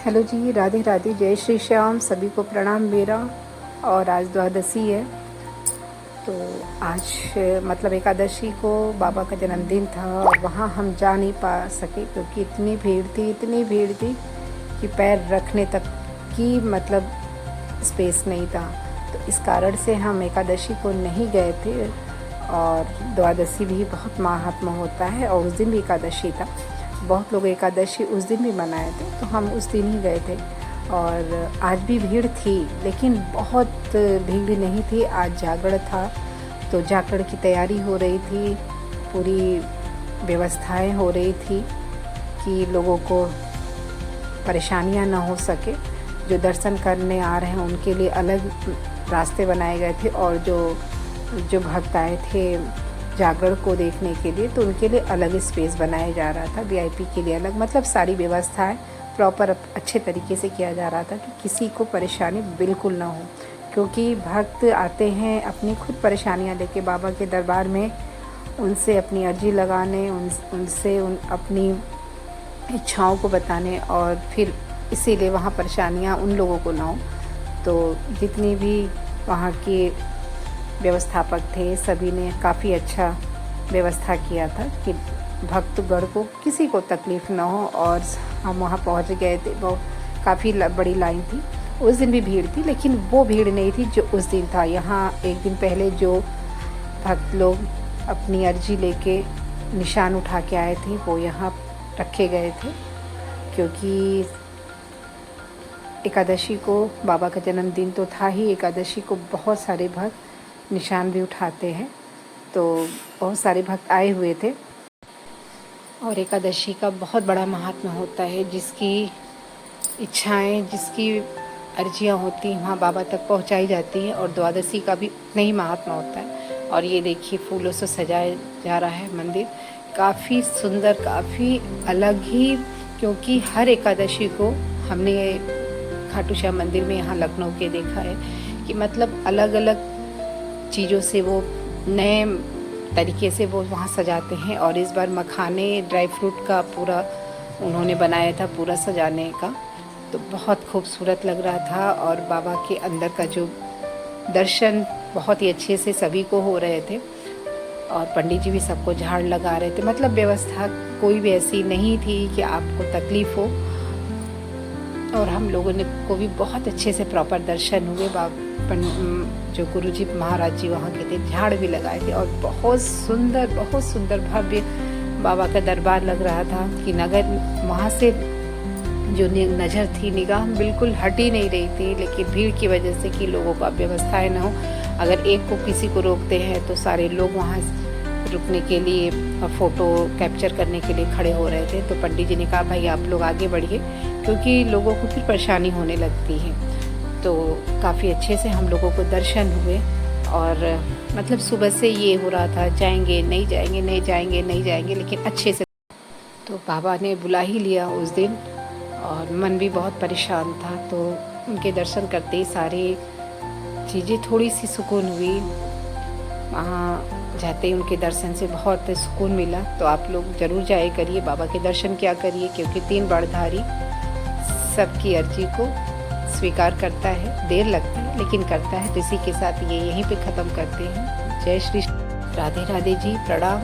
Hello जी, राधे राधे, जय श्री श्याम। सभी को प्रणाम मेरा। और आज द्वादशी है, तो आज मतलब एकादशी को बाबा का जन्मदिन था और वहाँ हम जा नहीं पा सके क्योंकि इतनी भीड़ थी कि पैर रखने तक की मतलब स्पेस नहीं था। तो इस कारण से हम एकादशी को नहीं गए थे। और द्वादशी भी बहुत महात्मा होता है और उस दिन भी एकादशी था। बहुत लोग एकादशी उस दिन भी मनाए थे, तो हम उस दिन ही गए थे। और आज भी भीड़ थी, लेकिन बहुत भीड़ नहीं थी। आज जागरण था, तो जागरण की तैयारी हो रही थी, पूरी व्यवस्थाएं हो रही थी कि लोगों को परेशानियां ना हो सके। जो दर्शन करने आ रहे हैं उनके लिए अलग रास्ते बनाए गए थे, और जो भक्त आए थे जागरण को देखने के लिए, तो उनके लिए अलग स्पेस बनाया जा रहा था। वीआईपी के लिए अलग, मतलब सारी व्यवस्थाएं प्रॉपर अच्छे तरीके से किया जा रहा था कि किसी को परेशानी बिल्कुल ना हो। क्योंकि भक्त आते हैं अपनी खुद परेशानियां लेके बाबा के दरबार में, उनसे अपनी अर्जी लगाने, उनसे अपनी इच्छाओं को बताने, और फिर इसीलिए वहाँ परेशानियाँ उन लोगों को ना हो। तो जितनी भी वहाँ के व्यवस्थापक थे, सभी ने काफ़ी अच्छा व्यवस्था किया था कि भक्तगण को किसी को तकलीफ़ ना हो। और हम वहाँ पहुँच गए थे, वो काफ़ी बड़ी लाइन थी। उस दिन भी भीड़ थी, लेकिन वो भीड़ नहीं थी जो उस दिन था। यहाँ एक दिन पहले जो भक्त लोग अपनी अर्जी लेके निशान उठा के आए थे, वो यहाँ रखे गए थे। क्योंकि एकादशी को बाबा का जन्मदिन तो था ही, एकादशी को बहुत सारे भक्त निशान भी उठाते हैं, तो बहुत सारे भक्त आए हुए थे। और एकादशी का बहुत बड़ा महात्मा होता है। जिसकी इच्छाएं, जिसकी अर्जियां होती हैं, वहाँ बाबा तक पहुँचाई जाती हैं। और द्वादशी का भी उतना ही महात्मा होता है। और ये देखिए, फूलों से सजाया जा रहा है मंदिर, काफ़ी सुंदर, काफ़ी अलग ही। क्योंकि हर एकादशी को हमने खाटू श्याम मंदिर में यहाँ लखनऊ के देखा है कि मतलब अलग अलग चीज़ों से वो नए तरीके से वो वहाँ सजाते हैं। और इस बार मखाने ड्राई फ्रूट का पूरा उन्होंने बनाया था, पूरा सजाने का, तो बहुत खूबसूरत लग रहा था। और बाबा के अंदर का जो दर्शन बहुत ही अच्छे से सभी को हो रहे थे। और पंडित जी भी सबको झाड़ लगा रहे थे। मतलब व्यवस्था कोई भी ऐसी नहीं थी कि आपको तकलीफ़ हो। और हम लोगों ने को भी बहुत अच्छे से प्रॉपर दर्शन हुए। जो गुरुजी महाराज जी वहाँ के थे, झाड़ भी लगाए थे। और बहुत सुंदर भव्य बाबा का दरबार लग रहा था कि नगर वहाँ से जो नज़र थी, निगाह बिल्कुल हट ही नहीं रही थी। लेकिन भीड़ की वजह से कि लोगों को व्यवस्थाएं न हो, अगर एक को किसी को रोकते हैं तो सारे लोग वहाँ रुकने के लिए और फ़ोटो कैप्चर करने के लिए खड़े हो रहे थे। तो पंडित जी ने कहा, भाई आप लोग आगे बढ़िए, क्योंकि लोगों को फिर परेशानी होने लगती है। तो काफ़ी अच्छे से हम लोगों को दर्शन हुए। और मतलब सुबह से ये हो रहा था, जाएंगे नहीं जाएंगे, नहीं जाएंगे नहीं जाएंगे, लेकिन अच्छे से तो बाबा ने बुला ही लिया उस दिन। और मन भी बहुत परेशान था, तो उनके दर्शन करते ही सारी चीज़ें थोड़ी सी सुकून हुई। वहाँ जाते ही उनके दर्शन से बहुत सुकून मिला। तो आप लोग ज़रूर जाए करिए, बाबा के दर्शन किया करिए, क्योंकि 3 बाणधारी सबकी अर्जी को स्वीकार करता है। देर लगता है लेकिन करता है। तो इसी के साथ ये यहीं पे ख़त्म करते हैं। जय श्री राधे राधे जी, प्रणाम।